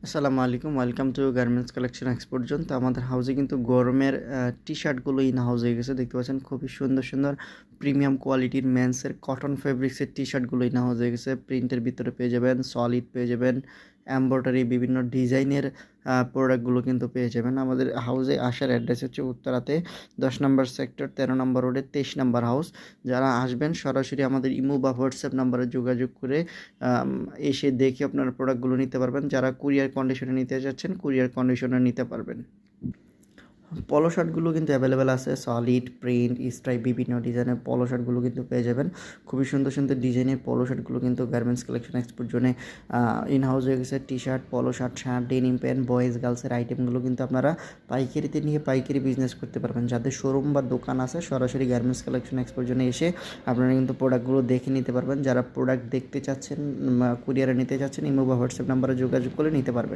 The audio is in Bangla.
আসসালামু আলাইকুম, welcome to garments collection export zone. তো আমাদের হাউসে কিন্তু গরমের টি-শার্টগুলো ইন হাউস হয়ে গেছে। দেখতে পাচ্ছেন খুবই সুন্দর সুন্দর প্রিমিয়াম কোয়ালিটির মেন্সের কটন ফেব্রিক্সের টি-শার্টগুলো ইন হাউস হয়ে গেছে। প্রিন্টের ভিতরে পেয়ে যাবেন, সলিড পেয়ে যাবেন, এমব্রয়ডারি বিভিন্ন ডিজাইনের প্রোডাক্টগুলো কিন্তু পেয়ে যাবেন। আমাদের হাউসে আসার অ্যাড্রেস হচ্ছে উত্তরাতে 10 নম্বর সেক্টর 13 নম্বর রোডে 23 নম্বর হাউস। যারা আসবেন সরাসরি আমাদের ইমো বা হোয়াটসঅ্যাপ নাম্বারে যোগাযোগ করে এসে দেখে আপনারা প্রোডাক্টগুলো নিতে পারবেন। যারা কুরিয়ার কন্ডিশনে নিতে চাচ্ছেন কুরিয়ার কন্ডিশনে নিতে পারবেন। পলো শার্টগুলো কিন্তু অ্যাভেলেবেল আছে, সলিড, প্রিন্ট, স্ট্রাইপ বিভিন্ন ডিজাইনের পলো শার্টগুলো কিন্তু পেয়ে যাবেন। খুবই সুন্দর সুন্দর ডিজাইনের পলো শার্টগুলো কিন্তু গার্মেন্টস কালেকশন এক্সপোর্ট জোনে ইন হাউস হয়ে গেছে। T shirt, polo shirt, denim pant, boys গার্লসের আইটেমগুলো কিন্তু আপনারা পাইকারিতে নিয়ে পাইকারি বিজনেস করতে পারবেন। যাদের শোরুম বা দোকান আছে সরাসরি গার্মেন্টস কালেকশন এক্সপোর্ট জোনে এসে আপনারা কিন্তু প্রোডাক্টগুলো দেখে নিতে পারবেন। যারা প্রোডাক্ট দেখতে চাচ্ছেন, কুরিয়ারে নিতে চাচ্ছেন, ইমো বা হোয়াটসঅ্যাপ নাম্বারে যোগাযোগ করে নিতে পারবেন।